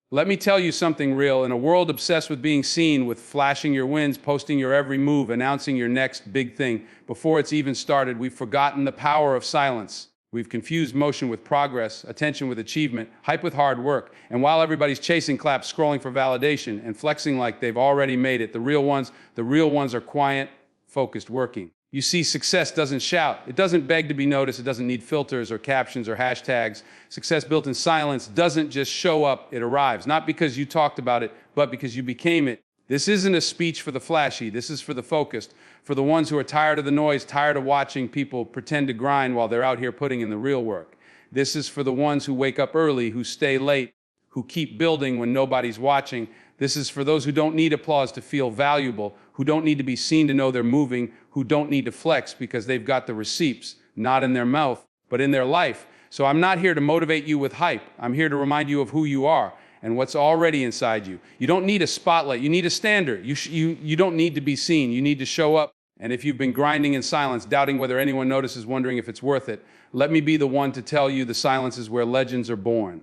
Let me tell you something real. In a world obsessed with being seen, with flashing your wins, posting your every move, announcing your next big thing before it's even started, we've forgotten the power of silence. We've confused motion with progress, attention with achievement, hype with hard work. And while everybody's chasing claps, scrolling for validation, and flexing like they've already made it, the real ones are quiet, focused, working. You see, success doesn't shout. It doesn't beg to be noticed. It doesn't need filters or captions or hashtags. Success built in silence doesn't just show up, it arrives. Not because you talked about it, but because you became it. This isn't a speech for the flashy. This is for the focused, for the ones who are tired of the noise, tired of watching people pretend to grind while they're out here putting in the real work. This is for the ones who wake up early, who stay late, who keep building when nobody's watching. This is for those who don't need applause to feel valuable, who don't need to be seen to know they're moving, who don't need to flex because they've got the receipts, not in their mouth, but in their life. So I'm not here to motivate you with hype. I'm here to remind you of who you are and what's already inside you. You don't need a spotlight. You need a standard. You don't need to be seen. You need to show up. And if you've been grinding in silence, doubting whether anyone notices, wondering if it's worth it, let me be the one to tell you the silence is where legends are born.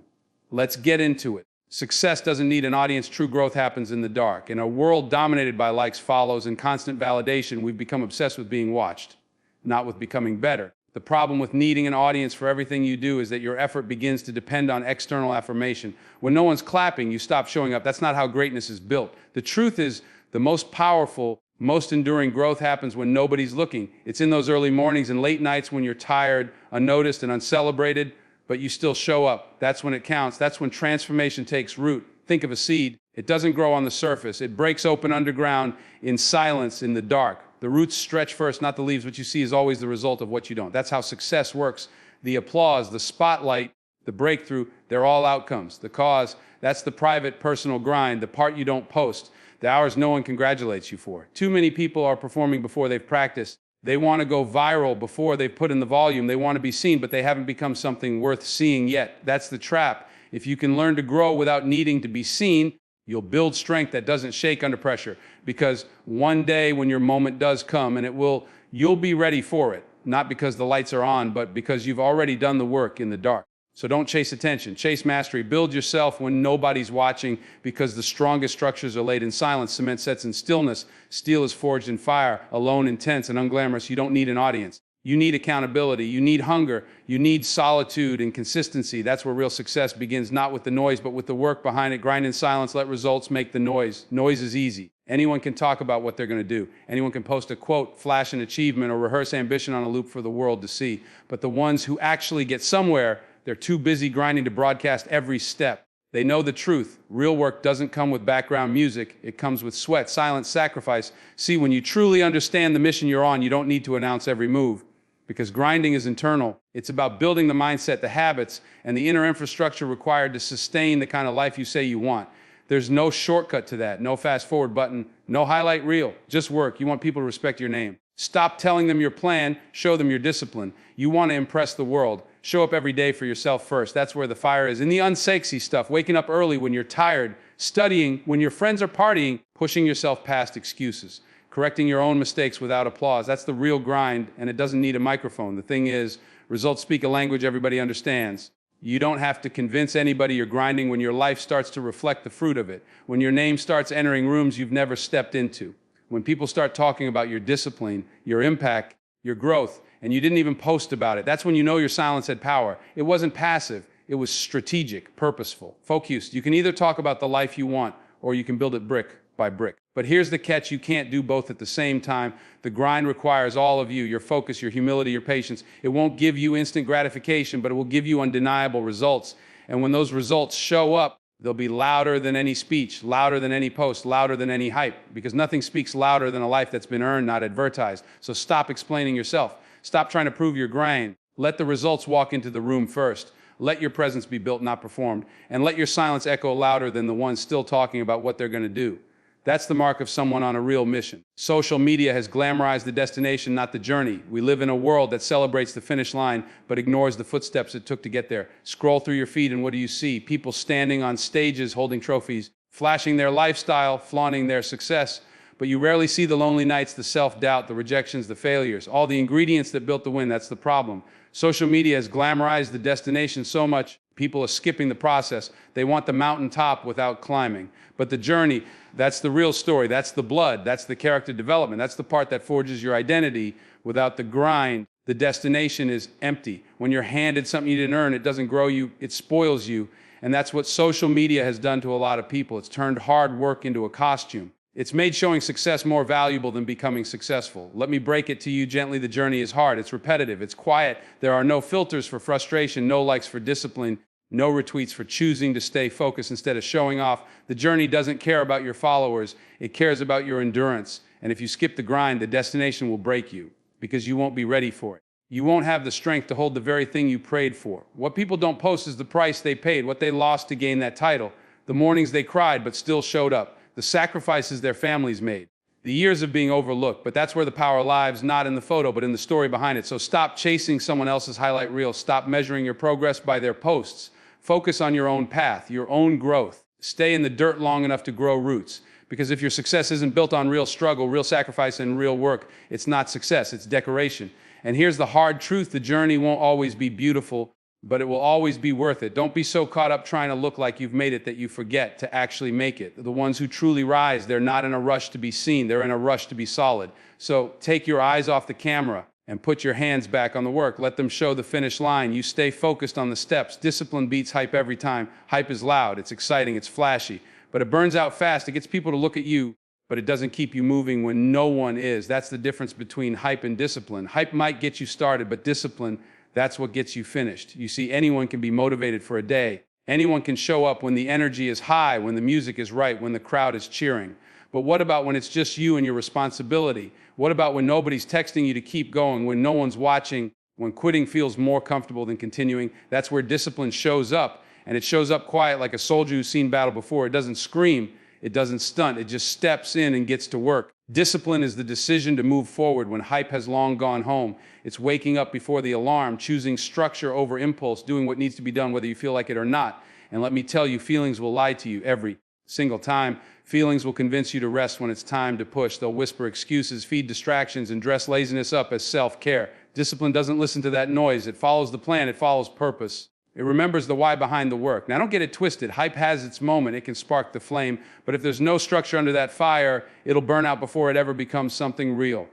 Let's get into it. Success doesn't need an audience. True growth happens in the dark. In a world dominated by likes, follows, and constant validation, we've become obsessed with being watched, not with becoming better. The problem with needing an audience for everything you do is that your effort begins to depend on external affirmation. When no one's clapping, you stop showing up. That's not how greatness is built. The truth is, the most powerful, most enduring growth happens when nobody's looking. It's in those early mornings and late nights when you're tired, unnoticed, and uncelebrated, but you still show up. That's when it counts. That's when transformation takes root. Think of a seed. It doesn't grow on the surface. It breaks open underground in silence, in the dark. The roots stretch first, not the leaves. What you see is always the result of what you don't. That's how success works. The applause, the spotlight, the breakthrough, they're all outcomes. The cause, that's the private, personal grind, the part you don't post, the hours no one congratulates you for. Too many people are performing before they've practiced. They want to go viral before they've put in the volume. They want to be seen, but they haven't become something worth seeing yet. That's the trap. If you can learn to grow without needing to be seen, you'll build strength that doesn't shake under pressure. Because one day when your moment does come, and you'll be ready for it. Not because the lights are on, but because you've already done the work in the dark. So don't chase attention, chase mastery. Build yourself when nobody's watching, because the strongest structures are laid in silence. Cement sets in stillness. Steel is forged in fire, alone, intense, and unglamorous. You don't need an audience. You need accountability. You need hunger. You need solitude and consistency. That's where real success begins, not with the noise, but with the work behind it. Grind in silence, let results make the noise. Noise is easy. Anyone can talk about what they're going to do. Anyone can post a quote, flash an achievement, or rehearse ambition on a loop for the world to see. But the ones who actually get somewhere, they're too busy grinding to broadcast every step. They know the truth. Real work doesn't come with background music. It comes with sweat, silence, sacrifice. See, when you truly understand the mission you're on, you don't need to announce every move, because grinding is internal. It's about building the mindset, the habits, and the inner infrastructure required to sustain the kind of life you say you want. There's no shortcut to that, no fast forward button, no highlight reel, just work. You want people to respect your name. Stop telling them your plan, show them your discipline. You want to impress the world. Show up every day for yourself first. That's where the fire is. In the unsexy stuff, waking up early when you're tired, studying when your friends are partying, pushing yourself past excuses, correcting your own mistakes without applause. That's the real grind, and it doesn't need a microphone. The thing is, results speak a language everybody understands. You don't have to convince anybody you're grinding when your life starts to reflect the fruit of it, when your name starts entering rooms you've never stepped into, when people start talking about your discipline, your impact, your growth, and you didn't even post about it. That's when you know your silence had power. It wasn't passive. It was strategic, purposeful, focused. You can either talk about the life you want, or you can build it brick by brick. But here's the catch: you can't do both at the same time. The grind requires all of you, your focus, your humility, your patience. It won't give you instant gratification, but it will give you undeniable results. And when those results show up, they'll be louder than any speech, louder than any post, louder than any hype, because nothing speaks louder than a life that's been earned, not advertised. So stop explaining yourself. Stop trying to prove your grind. Let the results walk into the room first. Let your presence be built, not performed. And let your silence echo louder than the ones still talking about what they're going to do. That's the mark of someone on a real mission. Social media has glamorized the destination, not the journey. We live in a world that celebrates the finish line, but ignores the footsteps it took to get there. Scroll through your feed and what do you see? People standing on stages holding trophies, flashing their lifestyle, flaunting their success. But you rarely see the lonely nights, the self-doubt, the rejections, the failures, all the ingredients that built the win. That's the problem. Social media has glamorized the destination so much, People are skipping the process. They want the mountaintop without climbing. But the journey, that's the real story. That's the blood. That's the character development. That's the part that forges your identity. Without the grind, the destination is empty. When you're handed something you didn't earn, it doesn't grow you, it spoils you. And that's what social media has done to a lot of people. It's turned hard work into a costume. It's made showing success more valuable than becoming successful. Let me break it to you gently. The journey is hard. It's repetitive. It's quiet. There are no filters for frustration, no likes for discipline, no retweets for choosing to stay focused instead of showing off. The journey doesn't care about your followers. It cares about your endurance. And if you skip the grind, the destination will break you because you won't be ready for it. You won't have the strength to hold the very thing you prayed for. What people don't post is the price they paid, what they lost to gain that title, the mornings they cried but still showed up, the sacrifices their families made, the years of being overlooked. But that's where the power lies, not in the photo, but in the story behind it. So stop chasing someone else's highlight reel. Stop measuring your progress by their posts. Focus on your own path, your own growth. Stay in the dirt long enough to grow roots. Because if your success isn't built on real struggle, real sacrifice, and real work, it's not success, it's decoration. And here's the hard truth: the journey won't always be beautiful, but it will always be worth it. Don't be so caught up trying to look like you've made it that you forget to actually make it. The ones who truly rise, they're not in a rush to be seen, they're in a rush to be solid. So take your eyes off the camera and put your hands back on the work. Let them show the finish line. You stay focused on the steps. Discipline beats hype every time. Hype is loud, it's exciting, it's flashy, but it burns out fast. It gets people to look at you, but it doesn't keep you moving when no one is. That's the difference between hype and discipline. Hype might get you started, but discipline, that's what gets you finished. You see, anyone can be motivated for a day. Anyone can show up when the energy is high, when the music is right, when the crowd is cheering. But what about when it's just you and your responsibility? What about when nobody's texting you to keep going, when no one's watching, when quitting feels more comfortable than continuing? That's where discipline shows up, and it shows up quiet like a soldier who's seen battle before. It doesn't scream. It doesn't stunt, it just steps in and gets to work. Discipline is the decision to move forward when hype has long gone home. It's waking up before the alarm, choosing structure over impulse, doing what needs to be done whether you feel like it or not. And let me tell you, feelings will lie to you every single time. Feelings will convince you to rest when it's time to push. They'll whisper excuses, feed distractions, and dress laziness up as self-care. Discipline doesn't listen to that noise. It follows the plan, it follows purpose. It remembers the why behind the work. Now, don't get it twisted. Hype has its moment. It can spark the flame. But if there's no structure under that fire, it'll burn out before it ever becomes something real.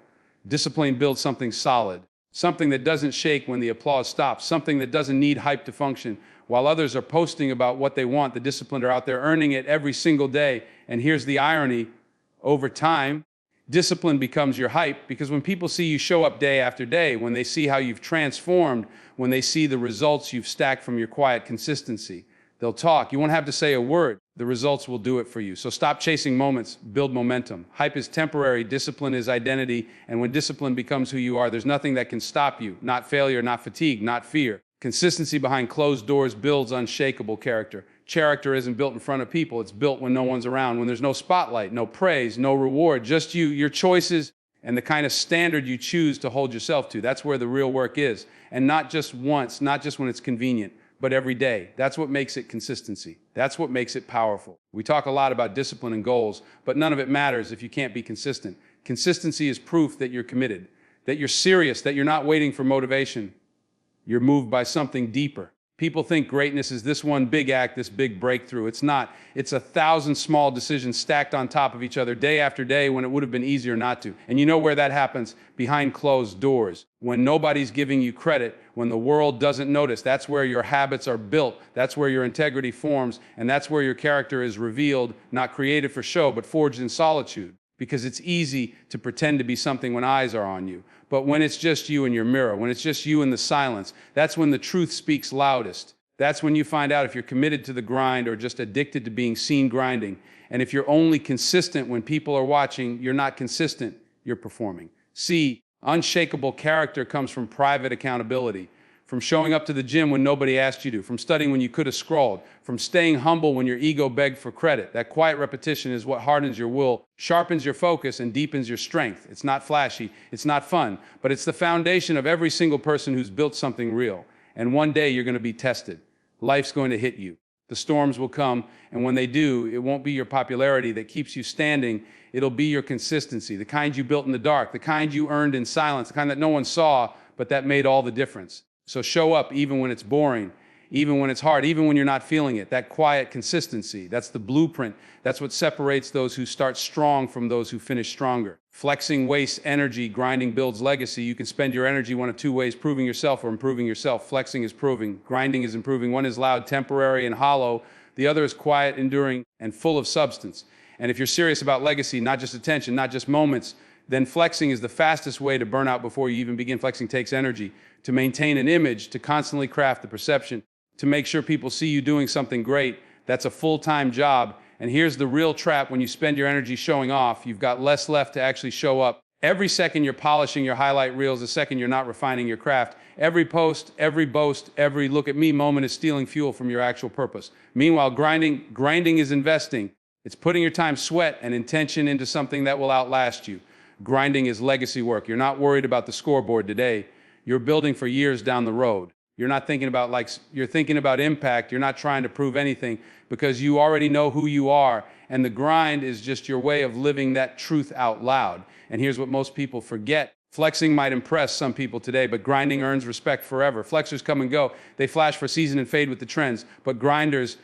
Discipline builds something solid, something that doesn't shake when the applause stops, something that doesn't need hype to function. While others are posting about what they want, the disciplined are out there earning it every single day. And here's the irony: over time, discipline becomes your hype, because when people see you show up day after day, when they see how you've transformed, when they see the results you've stacked from your quiet consistency, they'll talk. You won't have to say a word. The results will do it for you. So stop chasing moments, build momentum. Hype is temporary, discipline is identity, and when discipline becomes who you are, there's nothing that can stop you. Not failure, not fatigue, not fear. Consistency behind closed doors builds unshakable character. Character isn't built in front of people, it's built when no one's around, when there's no spotlight, no praise, no reward, just you, your choices, and the kind of standard you choose to hold yourself to. That's where the real work is. And not just once, not just when it's convenient, but every day. That's what makes it consistency. That's what makes it powerful. We talk a lot about discipline and goals, but none of it matters if you can't be consistent. Consistency is proof that you're committed, that you're serious, that you're not waiting for motivation. You're moved by something deeper. People think greatness is this one big act, this big breakthrough. It's not. It's 1,000 small decisions stacked on top of each other day after day when it would have been easier not to. And you know where that happens? Behind closed doors. When nobody's giving you credit, when the world doesn't notice. That's where your habits are built. That's where your integrity forms. And that's where your character is revealed, not created for show, but forged in solitude. Because it's easy to pretend to be something when eyes are on you. But when it's just you in your mirror, when it's just you in the silence, that's when the truth speaks loudest. That's when you find out if you're committed to the grind or just addicted to being seen grinding. And if you're only consistent when people are watching, you're not consistent, you're performing. See, unshakable character comes from private accountability, from showing up to the gym when nobody asked you to, from studying when you could have scrolled, from staying humble when your ego begged for credit. That quiet repetition is what hardens your will, sharpens your focus, and deepens your strength. It's not flashy, it's not fun, but it's the foundation of every single person who's built something real. And one day you're going to be tested. Life's going to hit you. The storms will come, and when they do, it won't be your popularity that keeps you standing. It'll be your consistency, the kind you built in the dark, the kind you earned in silence, the kind that no one saw, but that made all the difference. So show up even when it's boring, even when it's hard, even when you're not feeling it. That quiet consistency, that's the blueprint. That's what separates those who start strong from those who finish stronger. Flexing wastes energy, grinding builds legacy. You can spend your energy one of two ways: proving yourself or improving yourself. Flexing is proving, grinding is improving. One is loud, temporary, and hollow. The other is quiet, enduring, and full of substance. And if you're serious about legacy, not just attention, not just moments, then flexing is the fastest way to burn out before you even begin. Flexing takes energy to maintain an image, to constantly craft the perception, to make sure people see you doing something great. That's a full-time job. And here's the real trap: when you spend your energy showing off, you've got less left to actually show up. Every second you're polishing your highlight reels, a second you're not refining your craft. Every post, every boast, every look at me moment is stealing fuel from your actual purpose. Meanwhile, grinding is investing. It's putting your time, sweat, and intention into something that will outlast you. Grinding is legacy work. You're not worried about the scoreboard today. You're building for years down the road. You're not thinking about likes, you're thinking about impact. You're not trying to prove anything, because you already know who you are. And the grind is just your way of living that truth out loud. And here's what most people forget. Flexing might impress some people today, but grinding earns respect forever. Flexers come and go. They flash for a season and fade with the trends. But grinders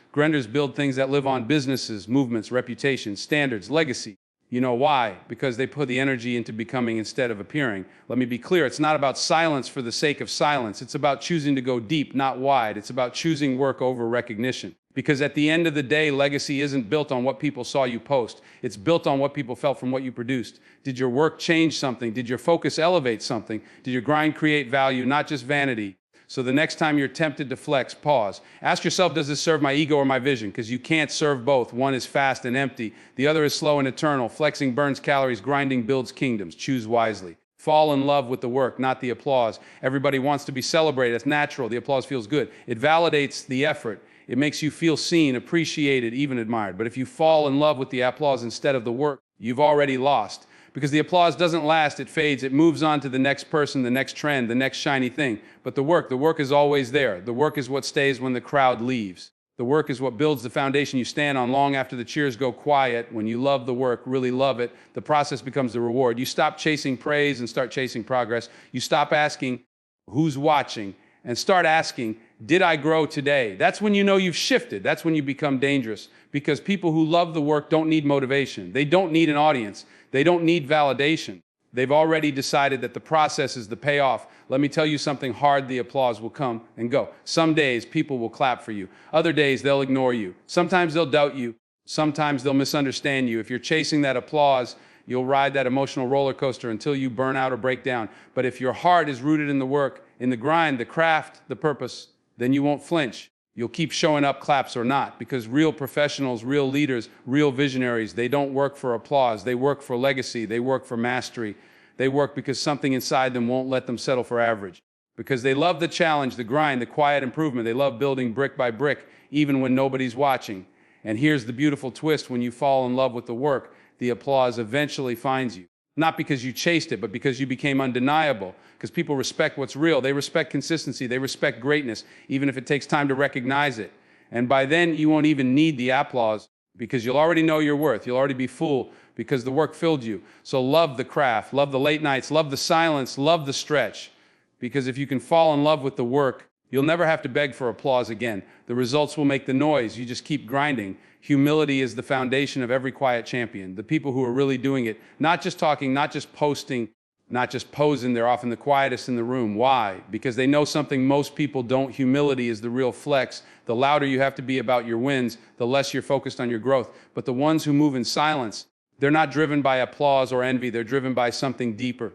build things that live on: businesses, movements, reputations, standards, legacy. You know why? Because they put the energy into becoming instead of appearing. Let me be clear. It's not about silence for the sake of silence. It's about choosing to go deep, not wide. It's about choosing work over recognition. Because at the end of the day, legacy isn't built on what people saw you post. It's built on what people felt from what you produced. Did your work change something? Did your focus elevate something? Did your grind create value, not just vanity? So the next time you're tempted to flex, pause. Ask yourself, does this serve my ego or my vision? Because you can't serve both. One is fast and empty. The other is slow and eternal. Flexing burns calories. Grinding builds kingdoms. Choose wisely. Fall in love with the work, not the applause. Everybody wants to be celebrated. It's natural. The applause feels good. It validates the effort. It makes you feel seen, appreciated, even admired. But if you fall in love with the applause instead of the work, you've already lost. Because the applause doesn't last, it fades, it moves on to the next person, the next trend, the next shiny thing. But the work is always there. The work is what stays when the crowd leaves. The work is what builds the foundation you stand on long after the cheers go quiet. When you love the work, really love it, the process becomes the reward. You stop chasing praise and start chasing progress. You stop asking, who's watching? And start asking, did I grow today? That's when you know you've shifted. That's when you become dangerous. Because people who love the work don't need motivation. They don't need an audience. They don't need validation. They've already decided that the process is the payoff. Let me tell you something: hard, the applause will come and go. Some days people will clap for you. Other days they'll ignore you. Sometimes they'll doubt you. Sometimes they'll misunderstand you. If you're chasing that applause, you'll ride that emotional roller coaster until you burn out or break down. But if your heart is rooted in the work, in the grind, the craft, the purpose, then you won't flinch. You'll keep showing up, claps or not, because real professionals, real leaders, real visionaries, they don't work for applause. They work for legacy. They work for mastery. They work because something inside them won't let them settle for average. Because they love the challenge, the grind, the quiet improvement. They love building brick by brick, even when nobody's watching. And here's the beautiful twist: when you fall in love with the work, the applause eventually finds you. Not because you chased it, but because you became undeniable. Because people respect what's real. They respect consistency. They respect greatness, even if it takes time to recognize it. And by then, you won't even need the applause, because you'll already know your worth. You'll already be full because the work filled you. So love the craft, love the late nights, love the silence, love the stretch. Because if you can fall in love with the work, you'll never have to beg for applause again. The results will make the noise. You just keep grinding. Humility is the foundation of every quiet champion. The people who are really doing it, not just talking, not just posting, not just posing, they're often the quietest in the room. Why? Because they know something most people don't. Humility is the real flex. The louder you have to be about your wins, the less you're focused on your growth. But the ones who move in silence, they're not driven by applause or envy. They're driven by something deeper: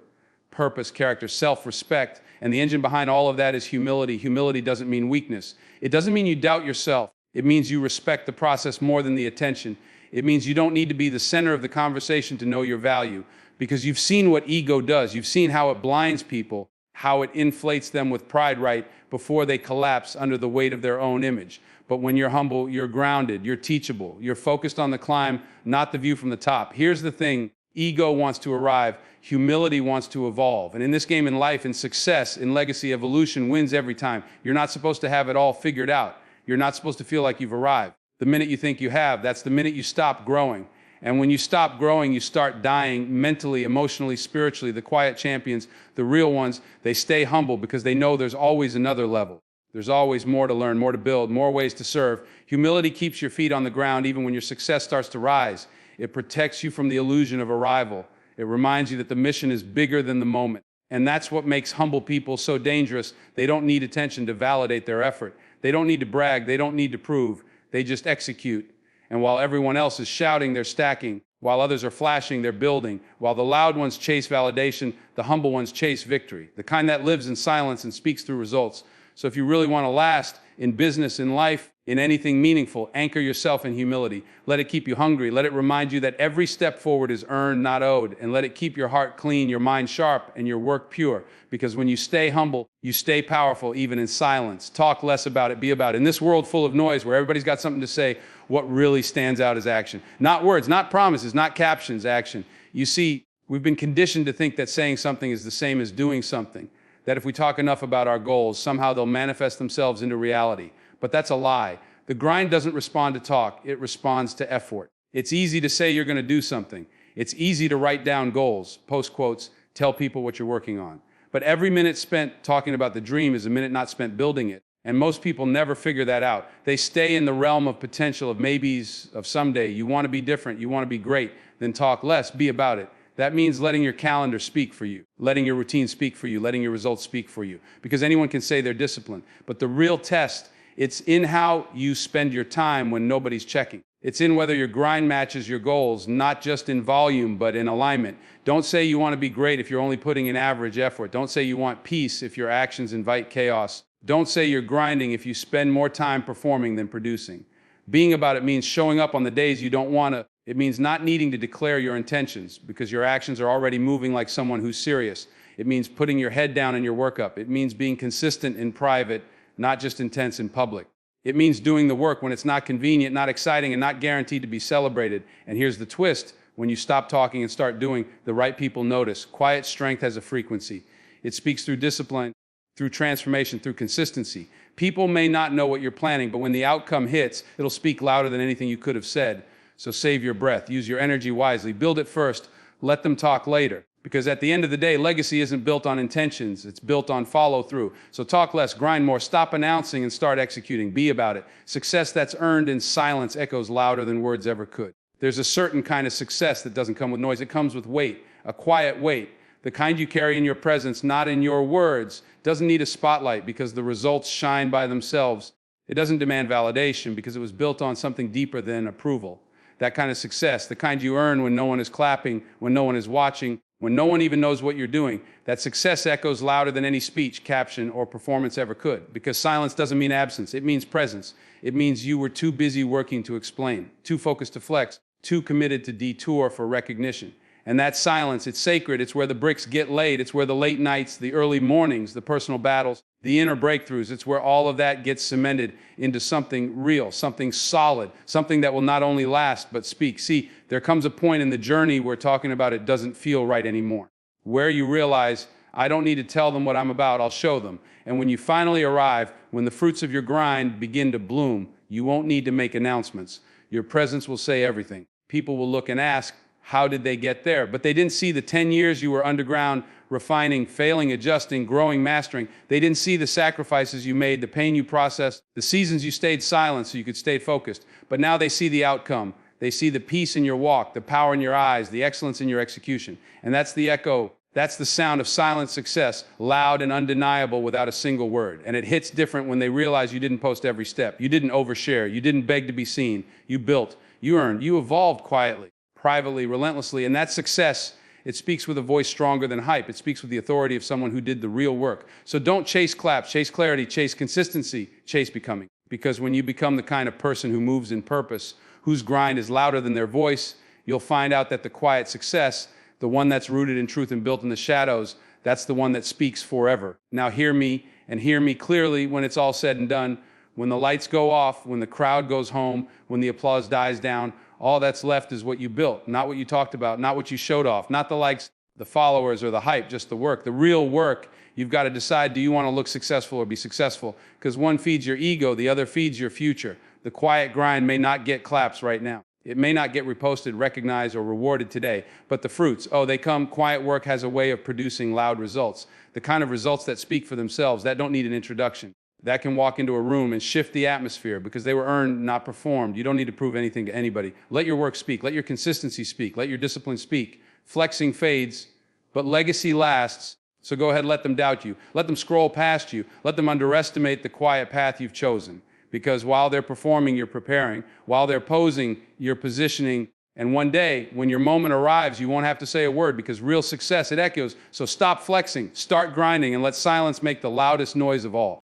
purpose, character, self-respect. And the engine behind all of that is humility. Humility doesn't mean weakness. It doesn't mean you doubt yourself. It means you respect the process more than the attention. It means you don't need to be the center of the conversation to know your value, because you've seen what ego does. You've seen how it blinds people, how it inflates them with pride right before they collapse under the weight of their own image. But when you're humble, you're grounded, you're teachable, you're focused on the climb, not the view from the top. Here's the thing: ego wants to arrive, humility wants to evolve. And in this game, in life, in success, in legacy, evolution wins every time. You're not supposed to have it all figured out. You're not supposed to feel like you've arrived. The minute you think you have, that's the minute you stop growing. And when you stop growing, you start dying mentally, emotionally, spiritually. The quiet champions, the real ones, they stay humble because they know there's always another level. There's always more to learn, more to build, more ways to serve. Humility keeps your feet on the ground even when your success starts to rise. It protects you from the illusion of arrival. It reminds you that the mission is bigger than the moment. And that's what makes humble people so dangerous. They don't need attention to validate their effort. They don't need to brag. They don't need to prove. They just execute. And while everyone else is shouting, they're stacking. While others are flashing, they're building. While the loud ones chase validation, the humble ones chase victory. The kind that lives in silence and speaks through results. So if you really want to last in business, in life, in anything meaningful, anchor yourself in humility. Let it keep you hungry. Let it remind you that every step forward is earned, not owed. And let it keep your heart clean, your mind sharp, and your work pure. Because when you stay humble, you stay powerful, even in silence. Talk less about it, be about it. In this world full of noise where everybody's got something to say, what really stands out is action. Not words, not promises, not captions, action. You see, we've been conditioned to think that saying something is the same as doing something. That if we talk enough about our goals, somehow they'll manifest themselves into reality. But that's a lie. The grind doesn't respond to talk, it responds to effort. It's easy to say you're going to do something. It's easy to write down goals, post quotes, tell people what you're working on. But every minute spent talking about the dream is a minute not spent building it. And most people never figure that out. They stay in the realm of potential, of maybes, of someday. You want to be different, you want to be great, then talk less, be about it. That means letting your calendar speak for you, letting your routine speak for you, letting your results speak for you. Because anyone can say they're disciplined. But the real test, it's in how you spend your time when nobody's checking. It's in whether your grind matches your goals, not just in volume, but in alignment. Don't say you want to be great if you're only putting in average effort. Don't say you want peace if your actions invite chaos. Don't say you're grinding if you spend more time performing than producing. Being about it means showing up on the days you don't want to. It means not needing to declare your intentions because your actions are already moving like someone who's serious. It means putting your head down in your work up. It means being consistent in private, not just intense in public. It means doing the work when it's not convenient, not exciting, and not guaranteed to be celebrated. And here's the twist. When you stop talking and start doing, the right people notice. Quiet strength has a frequency. It speaks through discipline, through transformation, through consistency. People may not know what you're planning, but when the outcome hits, it'll speak louder than anything you could have said. So save your breath, use your energy wisely, build it first, let them talk later. Because at the end of the day, legacy isn't built on intentions, it's built on follow through. So talk less, grind more, stop announcing and start executing, be about it. Success that's earned in silence echoes louder than words ever could. There's a certain kind of success that doesn't come with noise, it comes with weight, a quiet weight. The kind you carry in your presence, not in your words, doesn't need a spotlight because the results shine by themselves. It doesn't demand validation because it was built on something deeper than approval. That kind of success, the kind you earn when no one is clapping, when no one is watching, when no one even knows what you're doing, that success echoes louder than any speech, caption, or performance ever could. Because silence doesn't mean absence, it means presence. It means you were too busy working to explain, too focused to flex, too committed to detour for recognition. And that silence, it's sacred. It's where the bricks get laid. It's where the late nights, the early mornings, the personal battles, the inner breakthroughs, it's where all of that gets cemented into something real, something solid, something that will not only last, but speak. See, there comes a point in the journey we're talking about it doesn't feel right anymore, where you realize, I don't need to tell them what I'm about, I'll show them. And when you finally arrive, when the fruits of your grind begin to bloom, you won't need to make announcements. Your presence will say everything. People will look and ask, how did they get there? But they didn't see the 10 years you were underground, refining, failing, adjusting, growing, mastering. They didn't see the sacrifices you made, the pain you processed, the seasons you stayed silent so you could stay focused. But now they see the outcome. They see the peace in your walk, the power in your eyes, the excellence in your execution. And that's the echo, that's the sound of silent success, loud and undeniable without a single word. And it hits different when they realize you didn't post every step. You didn't overshare. You didn't beg to be seen. You built, you earned, you evolved quietly, privately, relentlessly, and that success, it speaks with a voice stronger than hype. It speaks with the authority of someone who did the real work. So don't chase claps, chase clarity, chase consistency, chase becoming. Because when you become the kind of person who moves in purpose, whose grind is louder than their voice, you'll find out that the quiet success, the one that's rooted in truth and built in the shadows, that's the one that speaks forever. Now hear me, and hear me clearly when it's all said and done. When the lights go off, when the crowd goes home, when the applause dies down, all that's left is what you built, not what you talked about, not what you showed off, not the likes, the followers, or the hype, just the work. The real work, you've got to decide, do you want to look successful or be successful? Because one feeds your ego, the other feeds your future. The quiet grind may not get claps right now. It may not get reposted, recognized, or rewarded today, but the fruits, oh, they come. Quiet work has a way of producing loud results, the kind of results that speak for themselves, that don't need an introduction. that can walk into a room and shift the atmosphere because they were earned, not performed. You don't need to prove anything to anybody. Let your work speak. Let your consistency speak. Let your discipline speak. Flexing fades, but legacy lasts. So go ahead, let them doubt you. Let them scroll past you. Let them underestimate the quiet path you've chosen. Because while they're performing, you're preparing. While they're posing, you're positioning. And one day, when your moment arrives, you won't have to say a word because real success, it echoes. So stop flexing, start grinding, and let silence make the loudest noise of all.